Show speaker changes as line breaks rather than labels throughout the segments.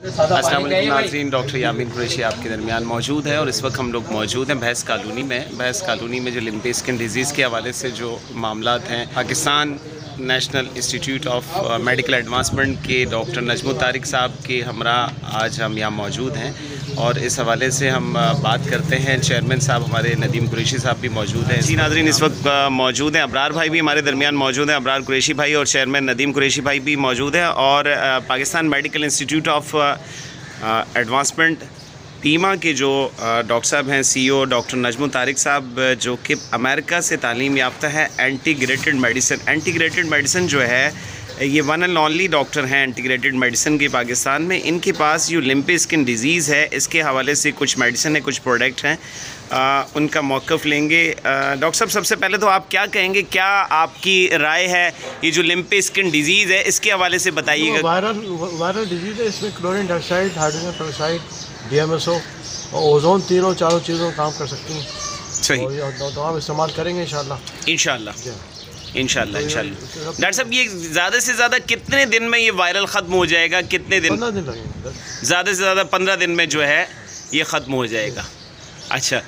अस्सलाम वालेकुम नाज़रीन, डॉक्टर यामीन कुरैशी आपके दरमियान मौजूद है और इस वक्त हम लोग मौजूद हैं भैंस कॉलोनी में। भैंस कॉलोनी में जो लिम्पी स्किन डिजीज़ के हवाले से जो मामलात हैं, Pakistan national institute of medical advancement के डॉक्टर नजमुत तारिक साहब के हमरा आज हम यहाँ मौजूद हैं और इस हवाले से हम बात करते हैं। चेयरमैन साहब हमारे नदीम कुरैशी साहब भी मौजूद हैं। जी नाज़रीन, इस वक्त मौजूद हैं, अबरार भाई भी हमारे दरमियान मौजूद हैं, अबरार कुरैशी भाई और चेयरमैन नदीम कुरैशी भाई भी मौजूद हैं और Pakistan medical institute of advancement Pima के जो डॉक्टर साहब हैं, CEO डॉक्टर नजमुत तारिक साहब, जो कि अमेरिका से तालीम याफ्ता है एंटीग्रेटेड मेडिसिन। एंटीग्रेटेड मेडिसिन जो है ये वन एंड ओनली डॉक्टर हैं एंटीग्रेटेड मेडिसिन के पाकिस्तान में। इनके पास जो लिम्पी स्किन डिजीज़ है इसके हवाले से कुछ मेडिसिन है, कुछ प्रोडक्ट हैं, उनका मौक़िफ़ लेंगे। डॉक्टर साहब, सबसे पहले तो आप क्या कहेंगे, क्या आपकी राय है ये जो लिम्पी स्किन डिजीज़ है इसके हवाले से बताइएगा।
वायरल डिजीज़ है, इसमें chlorine dioxide, hydrogen peroxide, DMSO और ओजोन चारों चीज़ों काम कर सकती हैं।
सही,
तो हम इस्तेमाल करेंगे इंशाल्लाह।
डॉक्टर साहब, ये ज़्यादा से ज़्यादा कितने दिन में ये वायरल ख़त्म हो जाएगा? कितने दिन?
15 दिन लगेंगे।
ज़्यादा से ज़्यादा 15 दिन में जो है ये ख़त्म हो जाएगा। अच्छा,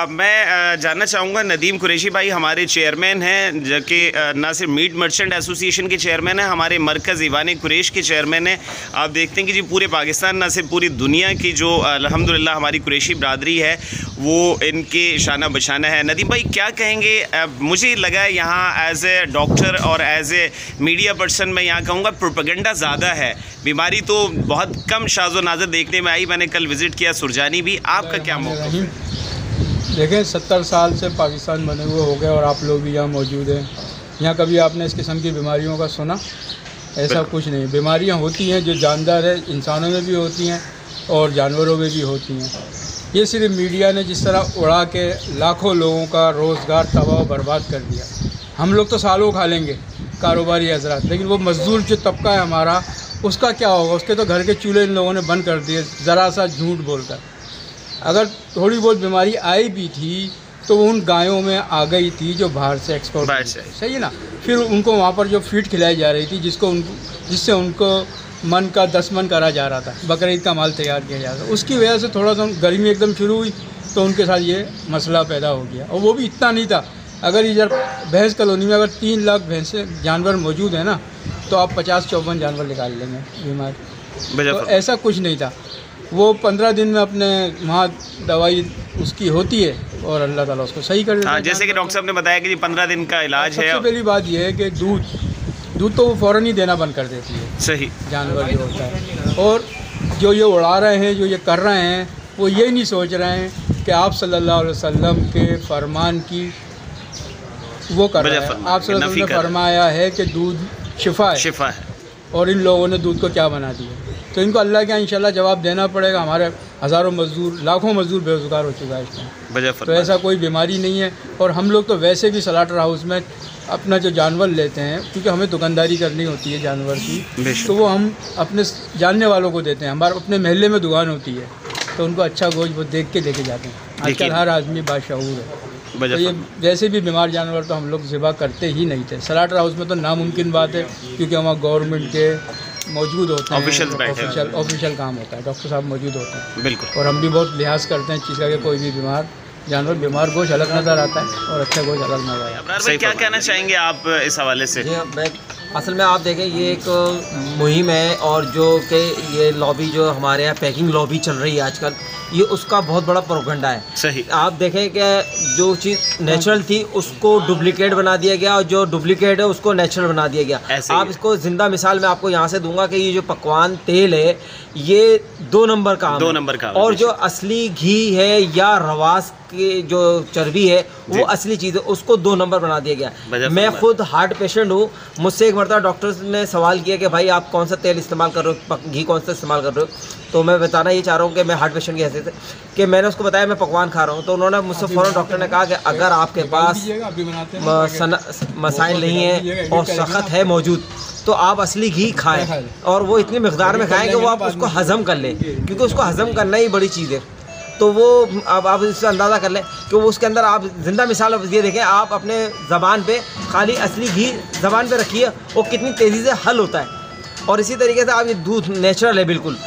मैं जानना चाहूँगा, नदीम कुरैशी भाई हमारे चेयरमैन हैं, जो कि ना सिर्फ मीट मर्चेंट एसोसिएशन के चेयरमैन हैं, हमारे मरकज़ ईवान कुरैश के चेयरमैन हैं। आप देखते हैं कि जी पूरे पाकिस्तान, ना सिर्फ पूरी दुनिया की जो अल्हम्दुलिल्लाह हमारी कुरैशी बरादरी है वो इनके शाना बशाना है। नदीम भाई क्या कहेंगे? मुझे लगा यहाँ एज़ ए डॉक्टर और एज़ ए मीडिया पर्सन मैं यहाँ कहूँगा प्रोपेगेंडा ज़्यादा है, बीमारी तो बहुत कम शाज़ो नाज़र देखने में आई। मैंने कल विज़िट किया सुरजानी भी। आपका क्या मौक़िफ़ है?
देखें, 70 साल से पाकिस्तान बने हुए हो गए और आप लोग भी यहाँ मौजूद हैं। यहाँ कभी आपने इस किस्म की बीमारियों का सुना? ऐसा कुछ नहीं। बीमारियाँ होती हैं जो जानदार है, इंसानों में भी होती हैं और जानवरों में भी होती हैं। ये सिर्फ मीडिया ने जिस तरह उड़ा के लाखों लोगों का रोज़गार तबाह बर्बाद कर दिया। हम लोग तो सालों खा लेंगे कारोबारी हजरात, लेकिन वो मजदूर जो तबका है हमारा, उसका क्या होगा? उसके तो घर के चूल्हे इन लोगों ने बंद कर दिए ज़रा सा झूठ बोलकर। अगर थोड़ी बहुत बीमारी आई भी थी तो वो उन गायों में आ गई थी जो बाहर से एक्सपोर्ट, सही है ना। फिर उनको वहाँ पर जो फीड खिलाई जा रही थी जिससे उनको मन का 10 मन करा जा रहा था, बकरीद का माल तैयार किया जा रहा था। उसकी वजह से थोड़ा सा गर्मी एकदम शुरू हुई तो उनके साथ ये मसला पैदा हो गया। और वो भी इतना नहीं था। अगर इधर भैंस कॉलोनी में अगर 3 लाख भैंसे जानवर मौजूद हैं ना, तो आप 50-54 जानवर निकाल लेंगे बीमार। तो ऐसा कुछ नहीं था। वो 15 दिन में अपने वहाँ दवाई उसकी होती है और अल्लाह ताला उसको सही कर देता है।
जैसे कि डॉक्टर साहब ने बताया कि 15 दिन का इलाज है।
सबसे पहली बात यह है कि दूध तो वो फ़ौरन ही देना बंद कर देती है,
सही
जानवर जो होता है। और जो ये उड़ा रहे हैं, जो ये कर रहे हैं, वो ये नहीं सोच रहे हैं कि आप सल्लल्लाहु अलैहि वसल्लम के फरमान की वो कर रहे हैं। आप सल्लल्लाहु अलैहि वसल्लम ने फरमाया है कि दूध शिफा है और इन लोगों ने दूध को क्या बना दिया। तो इनको अल्लाह के इंशाल्लाह जवाब देना पड़ेगा। हमारे हज़ारों मज़दूर, लाखों मज़दूर बेरोज़गार हो चुका है इस टाइम। तो ऐसा कोई बीमारी नहीं है। और हम लोग तो वैसे भी स्लॉटर हाउस में अपना जो जानवर लेते हैं, क्योंकि हमें दुकानदारी करनी होती है जानवर की, तो वो हम अपने जानने वालों को देते हैं। हमारे अपने महल्ले में दुकान होती है तो उनको अच्छा गोश्त वो देख के लेके जाते हैं। आजकल हर आदमी बाशऊर है। तो ये वैसे भी बीमार जानवर तो हम लोग ज़िबा करते ही नहीं थे। स्लॉटर हाउस में तो नामुमकिन बात है, क्योंकि वहाँ गवर्नमेंट के मौजूद होते हैं, ऑफिशियल काम होता है, डॉक्टर साहब मौजूद होते हैं। बिल्कुल। और हम भी बहुत लिहाज करते हैं इस चीज़ का कि कोई भी बीमार गोश्त अलग नज़र आता है और अच्छा गोश्त अलग नज़र आता है।
सही, क्या कहना चाहेंगे आप इस हवाले से?
जी, मैं असल में आप देखें ये एक मुहिम है और जो कि ये लॉबी जो हमारे यहाँ पैकिंग लॉबी चल रही है आजकल, ये उसका बहुत बड़ा प्रोपेगेंडा है।
सही।
आप देखें कि जो चीज़ नेचुरल थी उसको डुप्लीकेट बना दिया गया और जो डुप्लीकेट है उसको नेचुरल बना दिया गया। आप इसको ज़िंदा मिसाल मैं आपको यहाँ से दूंगा कि ये जो पकवान तेल है ये 2 नंबर का और जो असली घी है या रवास की जो चर्बी है वो असली चीज़ है, उसको 2 नंबर बना दिया गया। मैं खुद हार्ट पेशेंट हूँ। मुझसे एक मरतबा डॉक्टर ने सवाल किया कि भाई आप कौन सा तेल इस्तेमाल कर रहे हो, घी कौन सा इस्तेमाल कर रहे हो। तो मैं बताना ये चाह रहा हूँ कि मैं हार्ट पेशेंट की हैसियत से कि मैंने उसको बताया मैं पकवान खा रहा हूँ। तो उन्होंने मुझसे फ़ौरन डॉक्टर ने कहा कि अगर आपके पास मसाइल नहीं है और सख्त है मौजूद तो आप असली घी खाएं और वो इतनी मिक़दार में खाएं कि वो आप उसको हज़म कर लें, क्योंकि उसको हज़म करना ही बड़ी चीज़ है। तो वो अब आप इससे अंदाज़ा कर लें कि वो उसके अंदर आप ज़िंदा मिसाल ये देखें, आप अपने ज़बान पे खाली असली घी ज़बान पे रखिए वो कितनी तेज़ी से हल होता है। और इसी तरीके से आप ये दूध नेचुरल है बिल्कुल,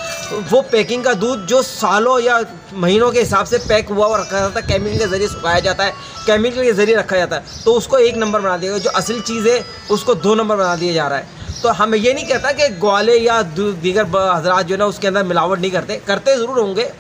वो पैकिंग का दूध जो सालों या महीनों के हिसाब से पैक हुआ और रखा जाता है, केमिकल के ज़रिए सुखाया जाता है, केमिकल के ज़रिए रखा जाता है, तो उसको 1 नंबर बना दिया गया। जो असली चीज़ है उसको 2 नंबर बना दिया जा रहा है। तो हम ये नहीं कहता कि ग्वाले या दीगर हजरात जो है ना उसके अंदर मिलावट नहीं करते ज़रूर होंगे,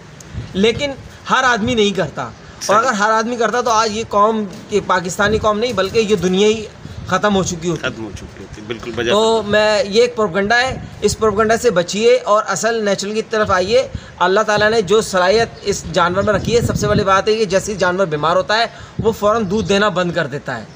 लेकिन हर आदमी नहीं करता। और अगर हर आदमी करता तो आज ये कौम, ये पाकिस्तानी कौम नहीं बल्कि ये दुनिया ही ख़त्म हो चुकी होती।
बिल्कुल।
तो मैं ये एक प्रोपगंडा है, इस प्रोपगंडा से बचिए और असल नेचुरल की तरफ आइए। अल्लाह ताला ने जो सलाहियत इस जानवर में रखी है, सबसे बड़ी बात है कि जैसे जानवर बीमार होता है वो फ़ौरन दूध देना बंद कर देता है।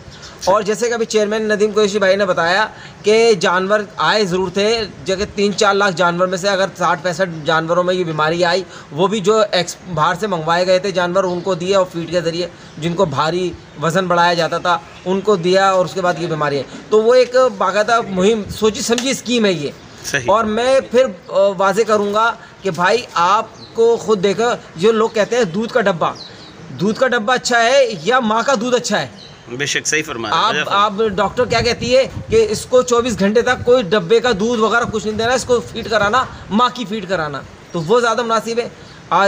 और जैसे कि अभी चेयरमैन नदीम कुरैशी भाई ने बताया कि जानवर आए ज़रूर थे, जगह 3-4 लाख जानवर में से अगर 60-65 जानवरों में ये बीमारी आई, वो भी जो बाहर से मंगवाए गए थे जानवर उनको दिए और फीड के ज़रिए जिनको भारी वज़न बढ़ाया जाता था उनको दिया और उसके बाद ये बीमारी है। तो वो एक बाकायदा मुहिम सोची समझी स्कीम है ये। और मैं फिर वाज़े करूँगा कि भाई आपको ख़ुद देखो, जो लोग कहते हैं दूध का डब्बा अच्छा है या माँ का दूध अच्छा है।
बेशक सही फरमाया
आप डॉक्टर क्या कहती है कि इसको 24 घंटे तक कोई डब्बे का दूध वगैरह कुछ नहीं देना, इसको फीड कराना, माँ की फीड कराना, तो वो ज़्यादा मुनासिब है।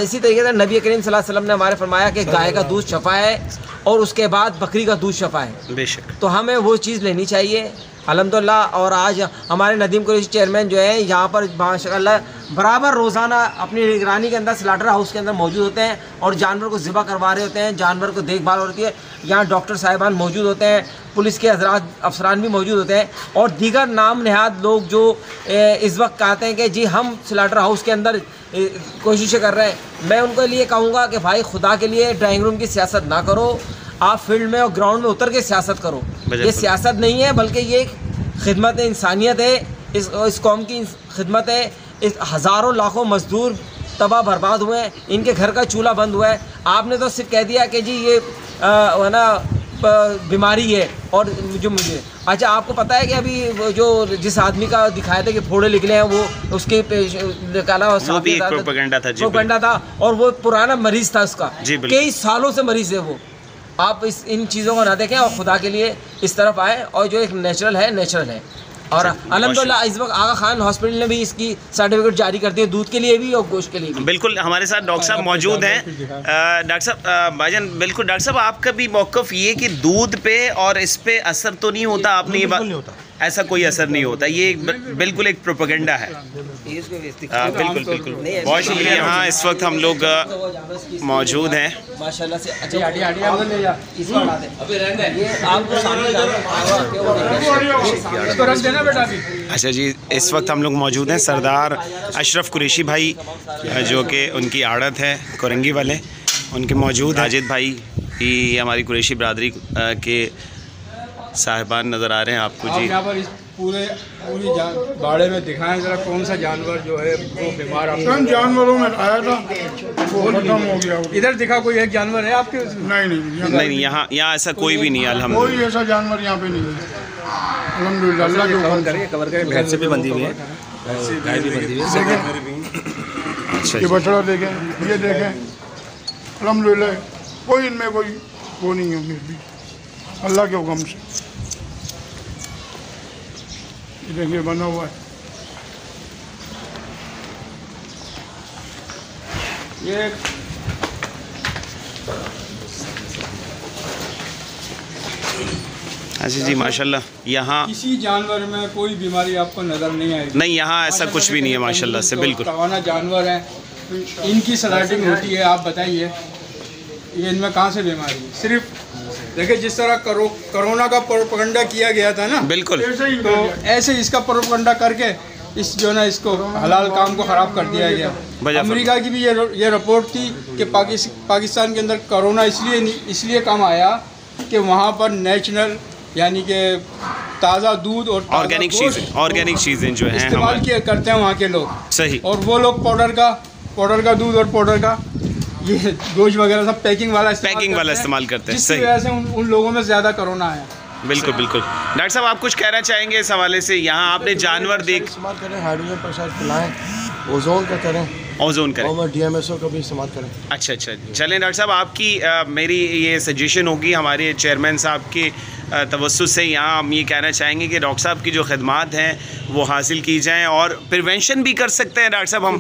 इसी तरीके से नबी करीम सल्लल्लाहु अलैहि वसल्लम ने हमारे फरमाया कि गाय का दूध शफा है और उसके बाद बकरी का दूध शफा है।
बेशक।
तो हमें वो चीज़ लेनी चाहिए अल्हम्दुलिल्लाह। और आज हमारे नदीम कुरैशी चेयरमैन जो है यहाँ पर माशाअल्लाह बराबर रोज़ाना अपनी निगरानी के अंदर स्लाटर हाउस के अंदर मौजूद होते हैं और जानवर को ज़िबा करवा रहे होते हैं, जानवर को देखभाल होती है। यहाँ डॉक्टर साहिबान मौजूद होते हैं, पुलिस के हजरात अफसरान भी मौजूद होते हैं और दीगर नाम नहाद लोग जो इस वक्त कहते हैं कि जी हम स्लाटर हाउस के अंदर कोशिशें कर रहे हैं। मैं उनको लिए कहूँगा कि भाई खुदा के लिए ड्राइंग रूम की सियासत ना करो, आप फील्ड में और ग्राउंड में उतर के सियासत करो। ये सियासत नहीं है बल्कि ये खिदमत इंसानियत है, इस कौम की खिदमत है। इस हज़ारों लाखों मजदूर तबाह बर्बाद हुए हैं, इनके घर का चूल्हा बंद हुआ है। आपने तो सिर्फ कह दिया कि जी ये है ना बीमारी है। और जो मुझे अच्छा आपको पता है कि अभी जो जिस आदमी का दिखाया था कि फोड़े निकले हैं वो उसके निकाला प्रोपेगेंडा था और वो पुराना मरीज़ था उसका, कई सालों से मरीज़ है वो। आप इन चीज़ों को ना देखें और खुदा के लिए इस तरफ आए और जो एक नेचुरल है। और अल्हम्दुलिल्लाह इस वक्त आगा खान हॉस्पिटल ने भी इसकी सर्टिफिकेट जारी कर दी है, दूध के लिए भी और गोश्त के लिए भी।
बिल्कुल हमारे साथ डॉक्टर साहब मौजूद हैं। डॉक्टर साहब भाईजान, बिल्कुल डॉक्टर साहब, आपका भी मौक़िफ़ ये कि दूध पे और इस पे असर तो नहीं होता, आपने ये बात, ऐसा कोई असर नहीं होता, ये बिल्कुल एक प्रोपेगेंडा है। बिल्कुल बहुत शुक्रिया। यहाँ इस वक्त हम लोग मौजूद हैं
माशाल्लाह से।
अच्छा जी, इस वक्त हम लोग मौजूद हैं सरदार अशरफ कुरैशी भाई जो कि उनकी आड़त है कोरंगी वाले, उनके मौजूद हाजिद भाई, ये हमारी कुरैशी बरादरी के साहिबान नज़र आ रहे हैं आपको जी।
यहाँ पर इस पूरी बाड़े में दिखाएं जरा कौन सा जानवर जो है वो बीमार
जानवरों में आया था वो खत्म हो गया।
इधर दिखा कोई एक जानवर है आपके?
नहीं, यहाँ ऐसा कोई भी नहीं है अल्हम्दुलिल्लाह,
कोई ऐसा जानवर यहाँ पे नहीं है अल्हम्दुलिल्लाह। अल्लाह के हुक्म से
कवर करके भैंस भी बंधी हुई है, गाय भी बंधी हुई है।
अच्छा, ये बछड़ा देखें, ये देखें, अल्हम्दुलिल्लाह कोई इनमें कोई वो नहीं है फिर भी अल्लाह के हुक्म से। ये देखिए बना हुआ है
ये।
अच्छा जी माशाल्लाह, यहाँ
किसी जानवर में कोई बीमारी आपको नज़र नहीं आएगी।
नहीं, यहाँ ऐसा कुछ भी नहीं है माशाल्लाह से। बिल्कुल
रवाना जानवर हैं, इनकी स्लाइडिंग होती है। आप बताइए ये इनमें कहाँ से बीमारी है? सिर्फ देखिए जिस तरह कोरोना का प्रोपेगेंडा किया गया था ना,
बिल्कुल
तो ऐसे इसका प्रोपेगेंडा करके इस जो ना इसको हलाल काम को ख़राब कर दिया गया। अमेरिका की भी ये रिपोर्ट थी कि पाकिस्तान के अंदर कोरोना इसलिए कम आया कि वहाँ पर नेचुरल यानी कि ताज़ा दूध और
ऑर्गेनिक चीज़ें जो हैं
इस्तेमाल करते हैं वहाँ के लोग।
सही।
और वो लोग पाउडर का दूध और पाउडर का ये गोश्त वगैरह सब पैकिंग वाला
इस्तेमाल करते हैं।
जिसकी वजह से उन लोगों में ज़्यादा कोरोना आया।
बिल्कुल। डॉक्टर साहब, आप कुछ कहना चाहेंगे इस हवाले से? यहाँ आपने जानवर देख
इस्तेमाल करें, हाइड्रोजन पेरोक्साइड पिलाएं, ओजोन का करें, और DMSO का भी इस्तेमाल करें।
अच्छा, चलें डॉक्टर साहब, आपकी मेरी ये सजेशन होगी हमारे चेयरमैन साहब के तवज्जुह से। यहाँ हम ये कहना चाहेंगे कि डॉक्टर साहब की जो खिदमात हैं वो हासिल की जाएँ और प्रिवेंशन भी कर सकते हैं डॉक्टर साहब हम।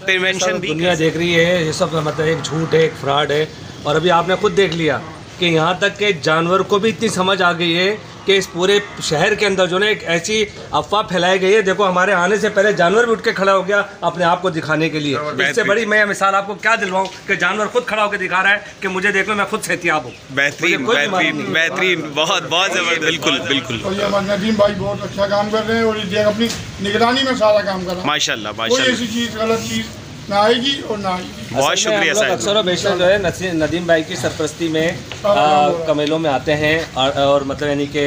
प्रिवेंशन भी
दुनिया देख रही है, ये सब मतलब एक झूठ है, एक फ्रॉड है। और अभी आपने खुद देख लिया कि यहाँ तक के जानवर को भी इतनी समझ आ गई है कि इस पूरे शहर के अंदर जो ना एक ऐसी अफवाह फैलाई गई है। देखो हमारे आने से पहले जानवर भी उठ के खड़ा हो गया अपने आप को दिखाने के लिए। इससे बड़ी मैं मिसाल आपको क्या दिलवाऊं कि जानवर खुद खड़ा होकर दिखा रहा है कि मुझे देख लो, मैं खुद सेहतियाब हूँ।
बेहतरीन बेहतरीन बेहतरीन, बहुत बहुत जबरदस्त, बिल्कुल बिल्कुल।
और ये हमारे नदीम भाई बहुत अच्छा काम कर रहे हैं और ये अपनी निगरानी में सारा काम कर रहे हैं।
माशाल्लाह
कोई
माशाल्लाह,
ऐसी चीज़ गलत चीज़ ना आएगी और ना आएगी।
बहुत शुक्रिया साहब।
अक्सर बेशक जो है नदीम भाई की सरपरस्ती में कमेलों में आते हैं और मतलब यानी कि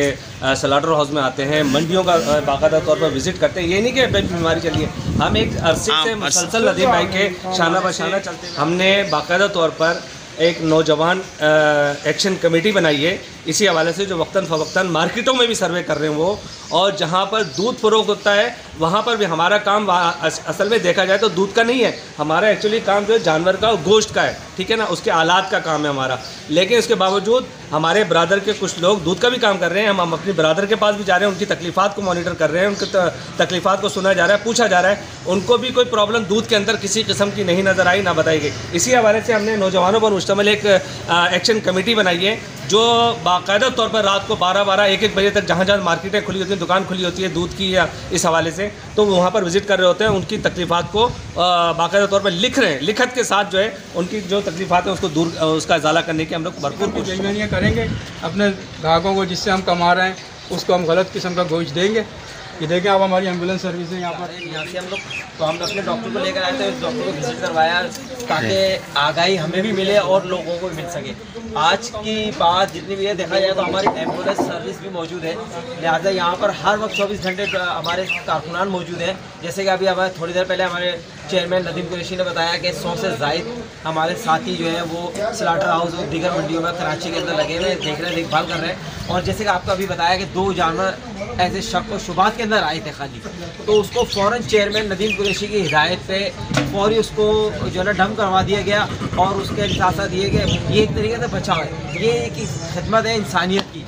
स्लॉटर हाउस में आते हैं, मंडियों का बाकायदा तौर पर विजिट करते हैं। ये नहीं कि बीमारी चली है, हम एक अरसे से मुसलसल नदीम भाई के शाना बशाना चलते हैं। हमने बाकायदा तौर पर एक नौजवान एक्शन कमेटी बनाई है इसी हवाले से, जो वक्तन फ़वक्तन मार्केटों में भी सर्वे कर रहे हैं वो, और जहाँ पर दूध फ़रोख्त होता है वहाँ पर भी हमारा काम असल में देखा जाए तो दूध का नहीं है, हमारा एक्चुअली काम जो है जानवर का और गोश्त का है, ठीक है ना, उसके आलात का काम है हमारा। लेकिन उसके बावजूद हमारे बरादर के कुछ लोग दूध का भी काम कर रहे हैं। हम अपनी बरादर के पास भी जा रहे हैं, उनकी तकलीफ़ात को मॉनिटर कर रहे हैं, उनकी तकलीफ़ात को सुना जा रहा है, पूछा जा रहा है। उनको भी कोई प्रॉब्लम दूध के अंदर किसी किस्म की नहीं नज़र आई, ना बताई गई। इसी हवाले से हमने नौजवानों पर मुश्तमिल एक एक्शन कमेटी बनाई है, जो बाकायदा तौर पर रात को 12-12, 1-1 बजे तक जहाँ जहाँ मार्केटें खुली होती हैं, दुकान खुली होती है दूध की या इस हवाले से, तो वो वहाँ पर विज़िट कर रहे होते हैं, उनकी तकलीफ़ात को बाकायदा तौर पर लिख रहे हैं, लिखत के साथ जो है उनकी जो तकलीफ़ात हैं उसको दूर, उसका इजाला करने की हम लोग भरपूर कोशिश
करेंगे। अपने ग्राहकों को जिससे हम कमा रहे हैं उसको हम गलत किस्म का गोश्त देंगे। ये देखें आप, हमारी एम्बुलेंस सर्विस है यहाँ पर।
यहाँ से हम लोग तो हम अपने डॉक्टर को लेकर आए थे, उस डॉक्टर को विजिट करवाया ताकि आगाही हमें भी मिले और लोगों को भी मिल सके। आज की बात जितनी भी है देखा जाए तो हमारी एम्बुलेंस सर्विस भी मौजूद है, लिहाजा यहाँ पर हर वक्त 24 घंटे हमारे कारकुनान मौजूद हैं। जैसे कि अभी हमारे थोड़ी देर पहले हमारे चेयरमैन नदीम कुरैशी ने बताया कि 100 से ज़ायद हमारे साथी जो है वो स्लॉटर हाउस और दीगर मंडियों में कराची के अंदर लगे हुए देख रहे हैं, देखभाल कर रहे हैं। और जैसे कि आपको अभी बताया कि 2 जानवर ऐसे शक व शुबात के अंदर आए थे खाली, तो उसको फ़ौरन चेयरमैन नदीम कुरैशी की हिदायत पे फौरी उसको जो है ना डंप करवा दिया गया और उसके साथ दिए गए। ये एक तरीके से बचाव है, ये एक खिदमत है इंसानियत की,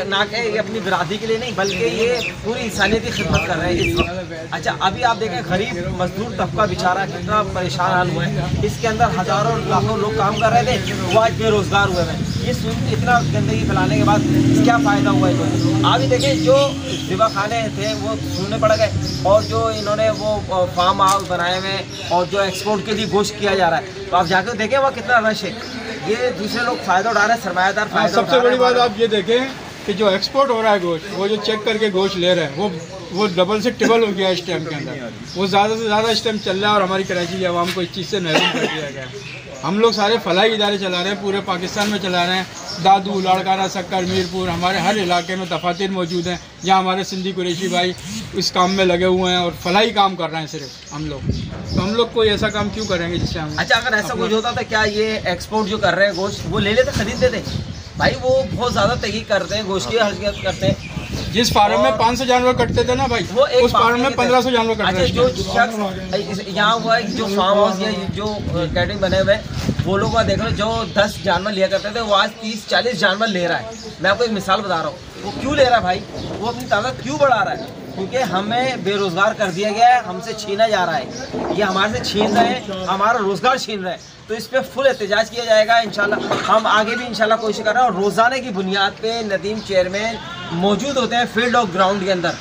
ना कि ये अपनी बिरादरी के लिए नहीं बल्कि ये पूरी इंसानियत की खिदमत कर रहे हैं इस वक्त। अच्छा, अभी आप देखें गरीब मजदूर तबका बेचारा कितना परेशान हाल हुआ है, इसके अंदर हज़ारों लाखों लोग काम कर रहे थे, वो आज बेरोज़गार हुए हैं। ये इतना गंदगी फैलाने के बाद क्या फ़ायदा हुआ है? तो अभी देखें जो ज़िबा खाने थे वो सुनने पड़ गए, और जो इन्होंने वो फार्म हाउस बनाए हुए और जो एक्सपोर्ट के लिए गोश्त किया जा रहा है, तो आप जाकर देखें वहाँ कितना रश है। ये दूसरे लोग फ़ायदा उठा रहे हैं, सरमायादार फ़ायदा।
सबसे बड़ी बात आप ये देखें कि जो एक्सपोर्ट हो रहा है गोश्त, वो जो चेक करके गोश्त ले रहे हैं वो डबल से ट्रिपल हो गया इस टाइम के अंदर। वो ज़्यादा से ज़्यादा इस टाइम चल रहा है और हमारी कराची की आवाम को इस चीज़ से महरूम कर दिया गया है। हम लोग सारे फलाही इदारे चला रहे हैं, पूरे पाकिस्तान में चला रहे हैं। दादू, लाड़काना, सक्कर, मीरपुर, हमारे हर इलाके में दफातर मौजूद हैं जहाँ हमारे सिंधी कुरैशी भाई इस काम में लगे हुए हैं और फलाही काम कर रहे हैं सिर्फ हम लोग। तो हम लोग कोई ऐसा काम क्यों करेंगे जिससे हम।
अच्छा, अगर ऐसा कुछ होता था क्या ये एक्सपोर्ट जो कर रहे हैं गोश्त वो ले लेते, खरीद लेते? भाई वो बहुत ज़्यादा तहकीक करते हैं, गोश्त की हरकत करते हैं।
जिस फार्म में 500 जानवर कटते थे ना भाई, वो उस फार्म में 1500 जानवर कटते हैं।
जो शख्स यहाँ हुआ है, जो फार्म हाउस या जो कैटरिंग बने हुए हैं, वो लोग देख लो जो 10 जानवर लिया करते थे वो आज 30-40 जानवर ले रहा है। मैं आपको एक मिसाल बता रहा हूँ, वो क्यों ले रहा है भाई, वो अपनी ताकत क्यों बढ़ा रहा है? क्योंकि हमें बेरोज़गार कर दिया गया है, हमसे छीना जा रहा है, ये हमारे से छीन रहे हैं, हमारा रोज़गार छीन रहे हैं। तो इस पर फुल एहतजाज किया जाएगा इंशाल्लाह। हम आगे भी इंशाल्लाह कोशिश कर रहे हैं और रोज़ाना की बुनियाद पे नदीम चेयरमैन मौजूद होते हैं फील्ड और ग्राउंड के अंदर।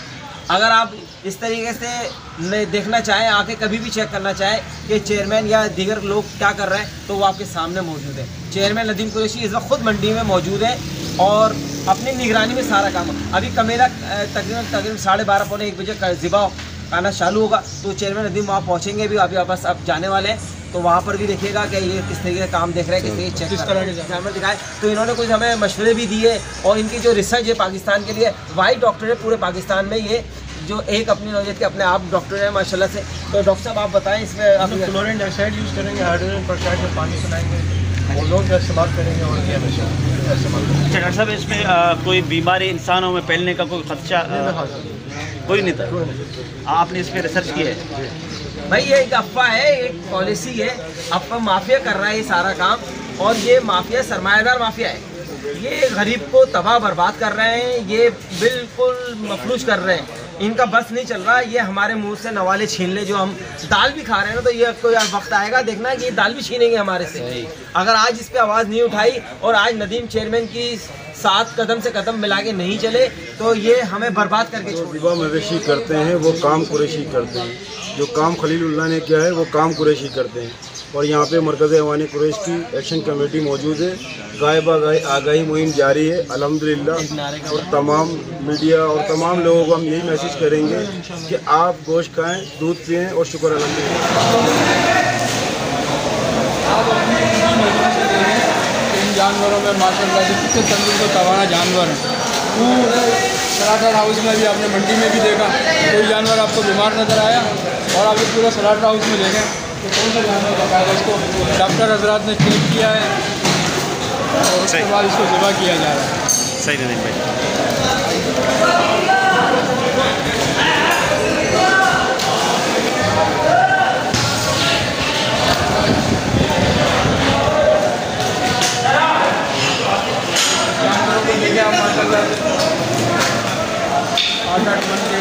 अगर आप इस तरीके से देखना चाहें, आके कभी भी चेक करना चाहें कि चेयरमैन या दीगर लोग क्या कर रहे हैं, तो वो आपके सामने मौजूद है। चेयरमैन नदीम कुरैशी इस वक्त खुद मंडी में मौजूद है और अपनी निगरानी में सारा काम। अभी कमेला तकरीबन 12:30 पौने 1 बजे ज़िबा आना चालू होगा, तो चेयरमैन नदीम वहाँ पहुँचेंगे भी, अभी वापस अब जाने वाले हैं, तो वहाँ पर भी देखिएगा कि ये किस तरीके से काम देख रहे हैं, किस तरीके चेक कर रहे हैं, जानवर दिखाए। तो इन्होंने कुछ हमें मशवरे भी दिए और इनकी जो रिसर्च है पाकिस्तान के लिए, वाइट डॉक्टर है पूरे पाकिस्तान में, ये जो एक अपनी नौजत के अपने आप डॉक्टर हैं माशाल्लाह से। तो डॉक्टर साहब आप बताएं इसमें आप
क्लोरीन डाइऑक्साइड यूज़ करेंगे, हाइड्रोजन पेरोक्साइड में पानी सुनाएंगे, वो लोग इस्तेमाल करेंगे और क्या इस्तेमाल।
अच्छा डॉक्टर साहब, इसमें कोई बीमारी इंसानों में फैलने का कोई खदशा कोई नहीं था? आपने इस पर रिसर्च की है?
भाई ये एक अफवाह है, एक पॉलिसी है, अफवाह माफिया कर रहा है ये सारा काम, और ये माफिया सरमायादार माफिया है। ये गरीब को तबाह बर्बाद कर रहे हैं, ये बिल्कुल मफलूज कर रहे हैं। इनका बस नहीं चल रहा, ये हमारे मुंह से नवाले छीन ले। जो हम दाल भी खा रहे हैं ना, तो ये कोई वक्त आएगा देखना कि ये दाल भी छीनेंगे हमारे से, अगर आज इस पे आवाज़ नहीं उठाई और आज नदीम चेयरमैन की साथ कदम से कदम मिला के नहीं चले तो ये हमें बर्बाद करके छोड़।
ज़िबा मवेशी करते हैं वो काम कुरैशी करते हैं, जो काम खलीलुल्लाह ने किया है वो काम कुरैशी करते हैं। और यहाँ पे मरकज़ अवानी कुरैश की एक्शन कमेटी मौजूद है। गाय बा गाय आगाही मुहिम जारी है अल्हम्दुलिल्लाह। और तमाम मीडिया और तमाम लोगों को हम यही मैसेज करेंगे कि आप गोश्त खाएँ, दूध पिएँ और शुक्र अल्हम्दुलिल्लाह।
जानवरों में माशाअल्लाह से कितने तंदुरुस्त को तवाना जानवर हैं। पूरे सलाटर हाउस में भी आपने मंडी में भी देखा, कोई जानवर आपको बीमार नज़र आया? और आप पूरा सलाटर हाउस में देखें तो कौन सा जानवर बताया, इसको डॉक्टर हजरात ने चेक किया है और उसके बाद इसको ज़िबा किया जा रहा है।
सही नदीम भाई।
आप माशाअल्लाह 8-8 मन के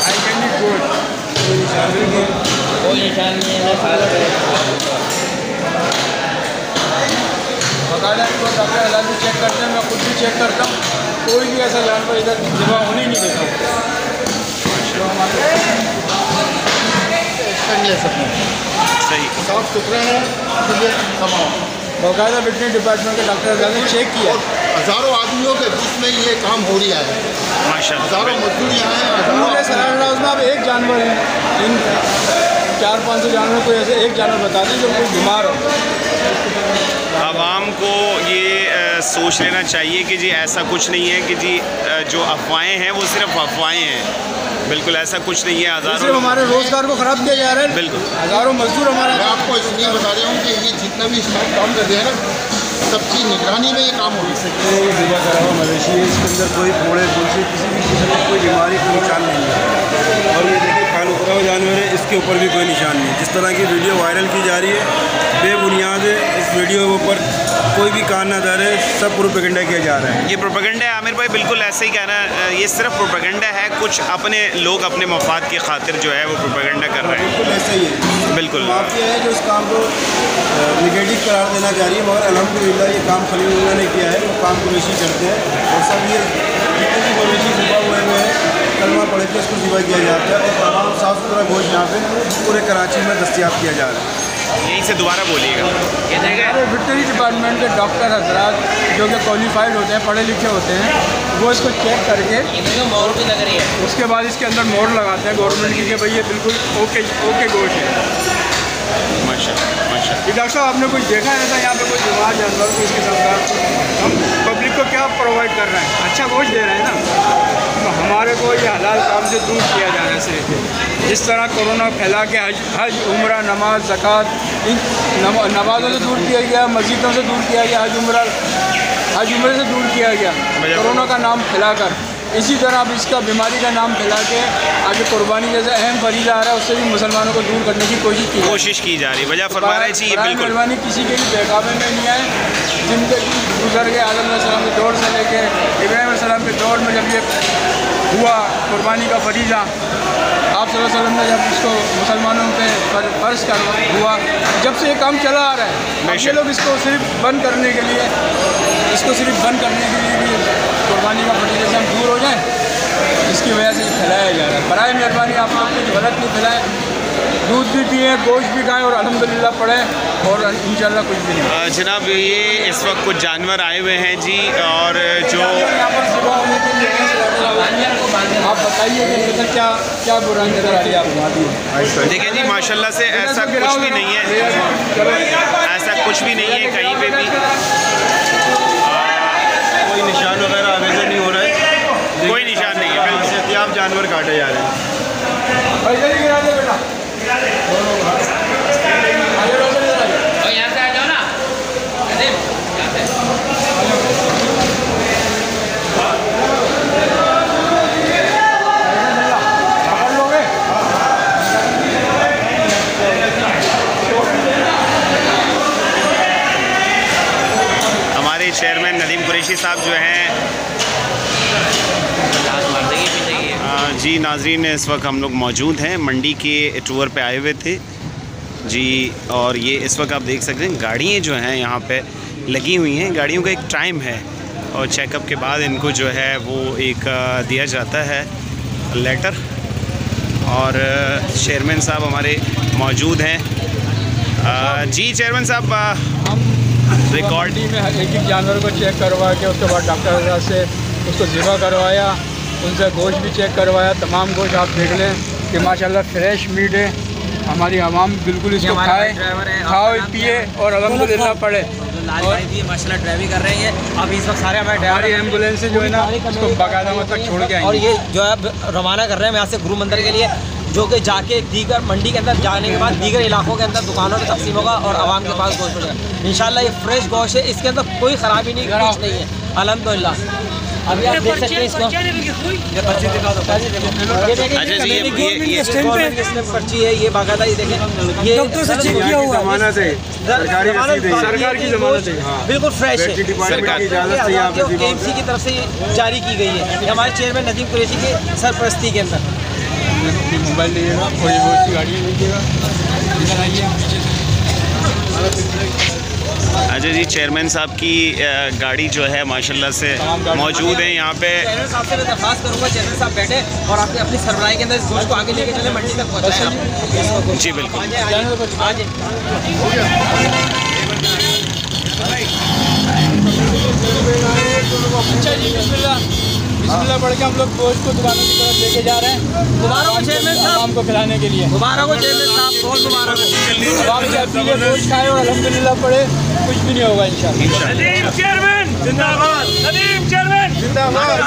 आई कैन बी गुड, कोई निशान नहीं है। बकायदा इसको डॉक्टर हलाल भी चेक करते हैं, मैं खुद भी चेक करता हूँ, कोई भी ऐसा जानवर इधर ज़िबा होने ही नहीं देता।
सही,
साफ सुथरा है तमाम।
बकायदा वेटरनरी डिपार्टमेंट के डॉक्टर हलाल ने चेक किया।
हज़ारों आदमियों के बीच में ये काम हो रहा है,
माशाअल्लाह।
हज़ारों मजदूर यहाँ हैं,
पूरे सलाटर हाउस में अब एक जानवर है, इन 400-500 जानवर कोई ऐसे एक जानवर बता दें जो कोई बीमार हो।
आवाम को ये सोच लेना चाहिए कि जी ऐसा कुछ नहीं है कि जी जो अफवाहें हैं वो सिर्फ अफवाहें हैं, बिल्कुल ऐसा कुछ नहीं है।
सिर्फ हमारे रोज़गार को ख़राब किया जा रहा है,
बिल्कुल
हज़ारों मजदूर हमारा।
मैं आपको इसलिए बता रहा हूँ कि ये जितना भी स्टाफ काम कर रहे हैं ना, सबकी निगरानी में ये काम हो सकते हैं।
ये ज़िबा करा हुआ मवेशी है, इसके अंदर कोई फोड़े फुंसी किसी भी किस्म की कोई बीमारी कोई निशान नहीं है। और ये देखिए खाल उतरा हुआ जानवर है, इसके ऊपर भी कोई निशान नहीं है। जिस तरह की वीडियो वायरल की जा रही है बेबुनियाद है, इस वीडियो के ऊपर कोई भी कान ना धरे, सब प्रोपेगेंडा किया जा रहा है।
ये प्रोपेगेंडा है आमिर भाई, बिल्कुल ऐसे ही कहना, ये सिर्फ प्रोपेगेंडा है। कुछ अपने लोग अपने मफाद की खातिर जो है वो प्रोपेगेंडा कर रहे हैं।
बिल्कुल ऐसा ही है,
बिल्कुल
माफिया है जो इस काम को निगेटिव करार देना चाह रही है, मगर अल्हम्दुलिल्लाह ये काम खलीलुल्लाह ने किया है, वो काम कुरैशी करते हैं। और सब ये जितने भी मवेशी ज़िबा हुए हैं कलमा पढ़ के इसको ज़िबा किया जाता है। और तमाम साफ़ सुथरा गोश्त यहाँ पे पूरे कराची में दस्तियाब किया जा रहा है।
यहीं से दोबारा बोलिएगा।
हमारे वेटरनरी डिपार्टमेंट के डॉक्टर हजरात जो कि क्वालिफाइड होते हैं, पढ़े लिखे होते हैं, वो इसको चेक करके उसके बाद इसके अंदर मोहर लगाते हैं गवर्नमेंट की कि भाई ये बिल्कुल ओके गोश्त है।
माशाअल्लाह।
ये डॉक्टर साहब आपने कुछ देखा है ऐसा यहाँ पे कोई बीमार जानवर को इसके साथ हम पब्लिक को क्या प्रोवाइड कर रहे हैं? अच्छा गोश्त दे रहे हैं ना, तो हमारे को ये हलाल काम से दूर किया जा रहा है। सिर्फ जिस तरह कोरोना फैला के हज उम्रा नमाज ज़कात इन नमाज़ों से दूर किया गया, मस्जिदों से दूर किया गया, हज उम्रे से दूर किया गया कोरोना का नाम फैलाकर। इसी तरह अब इसका बीमारी का नाम फैला के आगे कुर्बानी जैसे अहम फरीज़ा आ रहा है, उससे भी मुसलमानों को दूर करने की कोशिश की जा रही है। वजह फरमा रहे चाहिए बिल्कुल कुर्बानी किसी के भी बेकाबे में नहीं आए। जिंदगी गुजर गए आदम अलैहिस्सलाम के दौर से लेके इब्राहीम अलैहिस्सलाम के दौर में जब ये हुआ कुर्बानी का फरीज़ा, आप सल्लल्लाहु अलैहि वसल्लम ने जब इसको मुसलमानों पे फ़र्ज़ कर हुआ, जब से ये काम चला आ रहा है, ये लोग इसको सिर्फ बंद करने के लिए भी कुर्बानी का फरीज़ा से हम दूर हो जाएं, इसकी वजह से फैलाया जा रहा है। बराए मेहरबानी आप लोग कुछ गलत नहीं फैलाएं, दूध भी पिए, गोश्त भी खाएँ और अल्हम्दुलिल्लाह पढ़ें और इंशाअल्लाह कुछ भी नहीं।
जनाब ये इस वक्त कुछ जानवर आए हुए हैं जी, और जो
यहाँ पर सुबह होने के लिए आप बताइए कि इधर क्या बुराई नजर आ रही है आपको?
देखिए जी माशाल्लाह से ऐसा कुछ भी नहीं है, ऐसा कुछ भी नहीं है कहीं पे भी,
कोई निशान वगैरह आगे से नहीं हो रहा है,
कोई निशान नहीं है।
सेहतियाब जानवर काटे जा रहे हैं।
हमारे चेयरमैन नदीम कुरैशी साहब जो हैं जी नाजरीन, इस वक्त हम लोग मौजूद हैं, मंडी के टूर पे आए हुए थे जी। और ये इस वक्त आप देख सकते हैं गाड़ियाँ जो हैं यहाँ पे लगी हुई हैं। गाड़ियों का एक टाइम है और चेकअप के बाद इनको जो है वो एक दिया जाता है लेटर। और चेयरमैन साहब हमारे मौजूद हैं। जी चेयरमैन साहब,
हम
रिकॉर्ड
में एक जानवर को चेक करवा के उसके बाद डॉक्टर से उसको ज़िबा करवाया, उनसे गोश्त भी चेक करवाया। तमाम गोश्त आप देख लें कि माशाल्लाह फ्रेश मीट है। हमारी आवाम बिल्कुल इसको खाए, खाओ पिए और अल्हम्दुलिल्लाह पढ़े।
लाल भाई भी माशाल्लाह ड्राइविंग कर रहे हैं। अब इस वक्त सारे हमारे
हमारी एम्बुलेंस से जो है ना उसको बाकायदा मतलब छोड़ के आएंगे।
और ये जो है रवाना कर रहे हैं यहाँ से गुरु मंदिर के लिए, जो कि जाके दीगर मंडी के अंदर जाने के बाद दीगर इलाकों के अंदर दुकानों में तकसीम होगा और आवाम के पास गोश्त मिलेगा। इंशाल्लाह ये फ्रेश गोश्त है, इसके अंदर कोई ख़राबी नहीं, कुछ नहीं है अल्हम्दुलिल्लाह। अभी आप देख सकते हैं इसको, ये पर्ची दिखा दो। ये देखिए ये पर्ची है, ये बाकायदा ये देखें, ये डॉक्टर से चेक किया हुआ ज़मानत है,
सरकार की ज़मानत है,
बिल्कुल फ्रेश है,
सरकार की इजाज़त से यहाँ पे
KMC की तरफ से जारी की गई है। ये हमारे चेयरमैन नदीम कुरैशी की सरपरस्ती के अंदर।
मोबाइल लीजिएगा, कोई बहुत सी गाड़ी लीजिएगा, इधर आइए पीछे से।
अच्छा जी, चेयरमैन साहब की गाड़ी जो है माशाल्लाह से मौजूद है यहाँ पे।
चेयरमैन साहब से मैं दरख्वास्त करूँगा, चेयरमैन साहब बैठे और आपने अपनी सरबराही के अंदर इस गोश्त को आगे लेके चले, मंडी तक पहुँचाएं।
जी बिल्कुल।
अच्छा जी, बिस्मिल्लाह पढ़ के हम लोग गोश्त को दुकानों की तरफ लेके जा रहे हैं।
मुबारक हो चेयरमैन साहब,
आवाम को खिलाने के लिए।
मुबारक हो चेयरमैन साहब, बहुत मुबारक हो।
आवाम से अपील है गोश्त खाए और अल्हम्दुलिल्लाह पढ़े, कुछ भी नहीं होगा इंशाअल्लाह।
नदीम चेयरमैन जिंदाबाद, नदीम चेयरमैन जिंदाबाद।